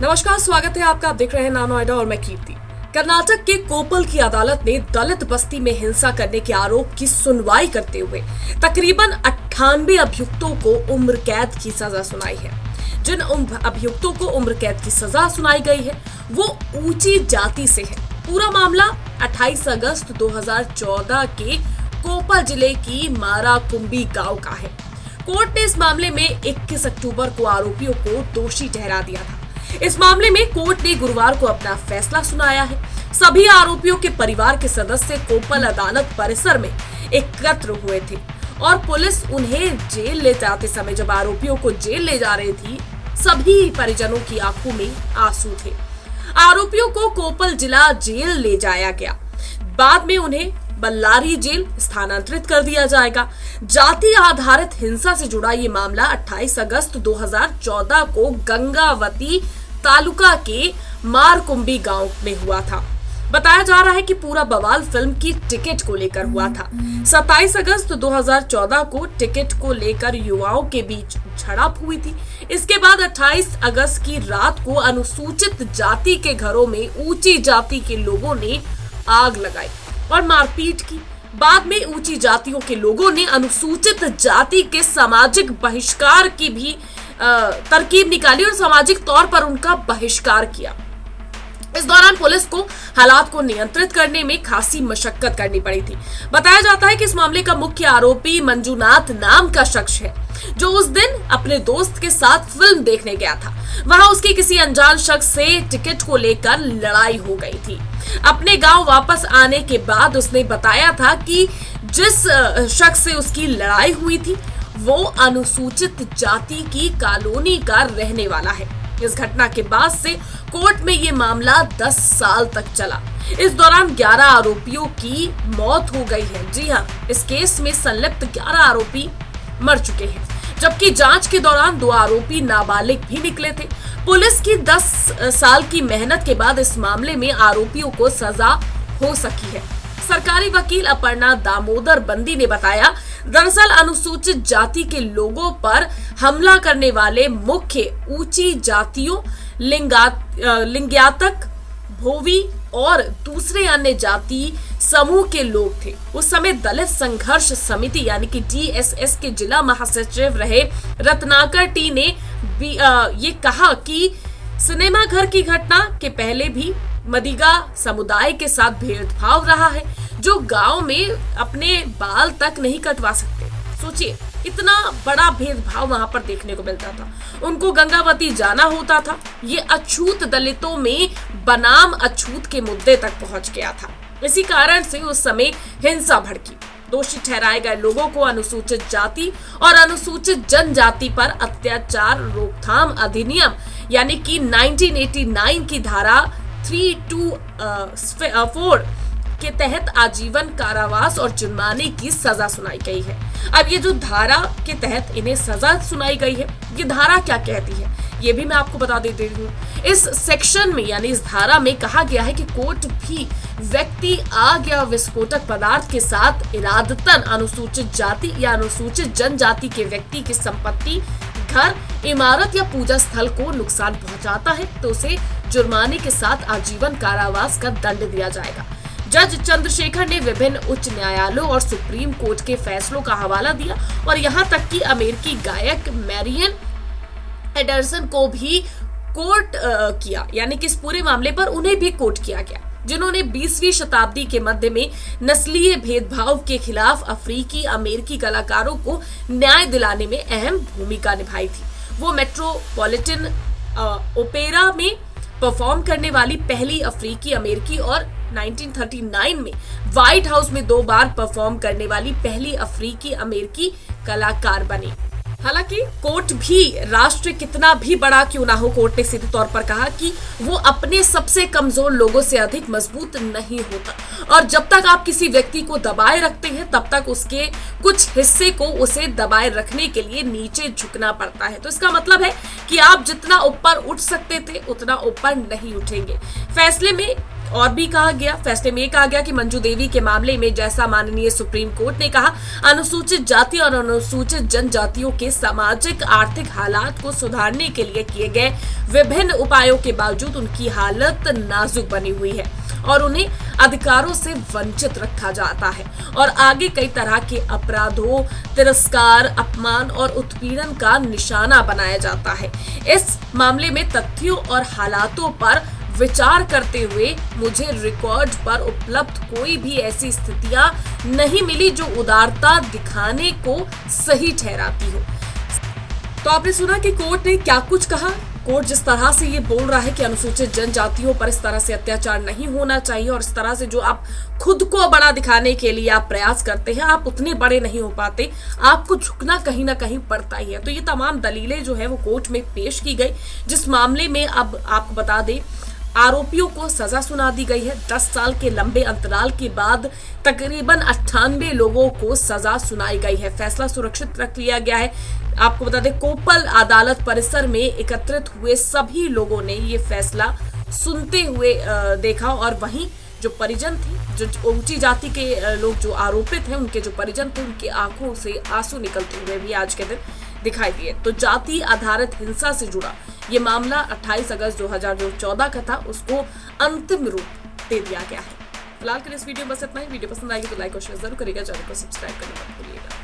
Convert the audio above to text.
नमस्कार, स्वागत है आपका। आप देख रहे हैं नानो आइडा और मैं कीर्ति। कर्नाटक के कोप्पल की अदालत ने दलित बस्ती में हिंसा करने के आरोप की सुनवाई करते हुए तकरीबन 98 अभियुक्तों को उम्र कैद की सजा सुनाई है। जिन अभियुक्तों को उम्र कैद की सजा सुनाई गई है वो ऊंची जाति से है। पूरा मामला 28 अगस्त 2014 के कोप्पल जिले की माराकुंबी गांव का है। कोर्ट ने इस मामले में 21 अक्टूबर को आरोपियों को दोषी ठहरा दिया था। इस मामले में कोर्ट ने गुरुवार को अपना फैसला सुनाया है। सभी आरोपियों के परिवार के सदस्य कोप्पल अदालत परिसर में एकत्र हुए थे और पुलिस उन्हें जेल ले जाते समय जब आरोपियों को जेल ले जा रही थी, सभी परिजनों की आंखों में आंसू थे। आरोपियों को कोप्पल जिला जेल ले जाया गया। बाद में उन्हें बल्लारी जेल स्थानांतरित कर दिया जाएगा। जाति आधारित हिंसा से जुड़ा ये मामला 28 अगस्त 2014 को गंगावती तालुका के मारकुंबी गांव में हुआ था। बताया जा रहा है कि पूरा बवाल फिल्म की टिकट को लेकर हुआ था। 27 अगस्त 2014 को टिकट को लेकर युवाओं के बीच झड़प हुई थी। इसके बाद 28 अगस्त की रात को अनुसूचित जाति के घरों में ऊंची जाति के लोगों ने आग लगाई और मारपीट की। बाद में ऊंची जातियों के लोगों ने अनुसूचित जाति के सामाजिक बहिष्कार की भी तरकीब निकाली और सामाजिक तौर पर उनका बहिष्कार किया। इस दौरान पुलिस को हालात को नियंत्रित करने में खासी मशक्कत करनी पड़ी थी। बताया जाता है कि इस मामले का मुख्य आरोपी मंजुनाथ नाम का शख्स है, जो उस दिन अपने दोस्त के साथ फिल्म देखने गया था। वहां उसकी किसी अनजान शख्स से टिकट को लेकर लड़ाई हो गई थी। अपने गांव वापस आने के बाद उसने बताया था कि जिस शख्स से उसकी लड़ाई हुई थी वो अनुसूचित जाति की कॉलोनी का रहने वाला है। इस घटना के बाद से कोर्ट में ये मामला 10 साल तक चला। इस दौरान 11 आरोपियों की मौत हो गई है। जी हाँ, इस केस में संलिप्त 11 आरोपी मर चुके हैं, जबकि जांच के दौरान 2 आरोपी नाबालिग भी निकले थे। पुलिस की 10 साल की मेहनत के बाद इस मामले में आरोपियों को सजा हो सकी है। सरकारी वकील अपर्णा दामोदर बंदी ने बताया, दरअसल अनुसूचित जाति के लोगों पर हमला करने वाले मुख्य ऊंची जातियों, लिंगायतक, भोवी और दूसरे अन्य जाति समूह के लोग थे। उस समय दलित संघर्ष समिति यानी कि DSS के जिला महासचिव रहे रत्नाकर टी ने ये कहा कि सिनेमा घर की घटना के पहले भी मदिगा समुदाय के साथ भेदभाव रहा है, जो गांव में अपने बाल तक नहीं कटवा सकते। सोचिए, इतना बड़ा भेदभाव वहां पर देखने को मिलता था। उनको गंगावती जाना होता था। ये अछूत दलितों में बनाम अछूत के मुद्दे तक पहुंच गया था। इसी कारण से उस समय हिंसा भड़की। दोषी ठहराए गए लोगों को अनुसूचित जाति और अनुसूचित जनजाति पर अत्याचार रोकथाम अधिनियम यानी कि 1989 की धारा 324 के तहत आजीवन कारावास और जुर्माने की सजा सुनाई गई है। अब ये जो धारा के तहत इन्हें सजा सुनाई गई है, ये धारा क्या कहती है ये भी मैं आपको बता देती हूँ। इस सेक्शन में यानी इस धारा में कहा गया है कि कोर्ट भी व्यक्ति आग या विस्फोटक पदार्थ के साथ इरादतन अनुसूचित जाति या अनुसूचित जनजाति के व्यक्ति की संपत्ति, घर, इमारत या पूजा स्थल को नुकसान पहुंचाता है तो उसे जुर्माने के साथ आजीवन कारावास का दंड दिया जाएगा। जज चंद्रशेखर ने विभिन्न उच्च न्यायालयों और सुप्रीम कोर्ट के फैसलों का हवाला दिया और यहाँ तक कि अमेरिकी गायक मैरियन एडरसन को भी कोर्ट किया, यानी कि इस पूरे मामले पर उन्हें भी कोर्ट किया गया, जिन्होंने 20वीं शताब्दी के मध्य में नस्लीय भेदभाव के खिलाफ अफ्रीकी अमेरिकी कलाकारों को न्याय दिलाने में अहम भूमिका निभाई थी। वो मेट्रोपॉलिटन ओपेरा में परफॉर्म करने वाली पहली अफ्रीकी अमेरिकी और 1939 में व्हाइट हाउस में 2 बार परफॉर्म करने वाली पहली अफ्रीकी अमेरिकी कलाकार बनी। हालांकि कोर्ट भी राष्ट्र कितना भी बड़ा क्यों ना हो, कोर्ट ने सीधे तौर पर कहा कि वो अपने सबसे कमजोर लोगों से अधिक मजबूत नहीं होता और जब तक आप किसी व्यक्ति को दबाए रखते हैं तब तक उसके कुछ हिस्से को उसे दबाए रखने के लिए नीचे झुकना पड़ता है। तो इसका मतलब है कि आप जितना ऊपर उठ सकते थे उतना ऊपर नहीं उठेंगे। फैसले में और भी कहा गया, फैसले में कहा गया कि मंजू देवी के मामले में जैसा माननीय सुप्रीम कोर्ट ने कहा, अनुसूचित जाति और अनुसूचित जनजातियों के सामाजिक आर्थिक हालात को सुधारने के लिए किए गए विभिन्न उपायों के बावजूद उनकी हालत नाजुक बनी हुई है और उन्हें अधिकारों से वंचित रखा जाता है और आगे कई तरह के अपराधों, तिरस्कार, अपमान और उत्पीड़न का निशाना बनाया जाता है। इस मामले में तथ्यों और हालातों पर विचार करते हुए मुझे रिकॉर्ड पर उपलब्ध कोई भी ऐसी स्थितियां नहीं मिली जो उदारता दिखाने को सही ठहराती हो। तो आपने सुना कि कोर्ट ने क्या कुछ कहा। कोर्ट जिस तरह से ये बोल रहा है कि अनुसूचित जनजातियों पर इस तरह से अत्याचार नहीं होना चाहिए और इस तरह से जो आप खुद को बड़ा दिखाने के लिए आप प्रयास करते हैं, आप उतने बड़े नहीं हो पाते, आपको झुकना कहीं ना कहीं पड़ता ही है। तो ये तमाम दलीलें जो है वो कोर्ट में पेश की गई, जिस मामले में अब आपको बता दें आरोपियों को सजा सुना दी गई है। 10 साल के लंबे अंतराल के बाद तकरीबन 98 लोगों को सजा सुनाई गई है। फैसला सुरक्षित रख लिया गया है। आपको बता दें कोपल अदालत परिसर में एकत्रित हुए सभी लोगों ने ये फैसला सुनते हुए देखा और वहीं जो परिजन थे, जो ऊंची जाति के लोग जो आरोपित हैं, उनके जो परिजन थे, उनकी आंखों से आंसू निकलते हुए भी आज के दिन दिखाई दिए। तो जाति आधारित हिंसा से जुड़ा ये मामला 28 अगस्त 2014 का था, उसको अंतिम रूप दे दिया गया है। फिलहाल के इस वीडियो में बस इतना ही। वीडियो पसंद आएगी तो लाइक और शेयर जरूर करिएगा, चैनल को सब्सक्राइब करना मत भूलिएगा।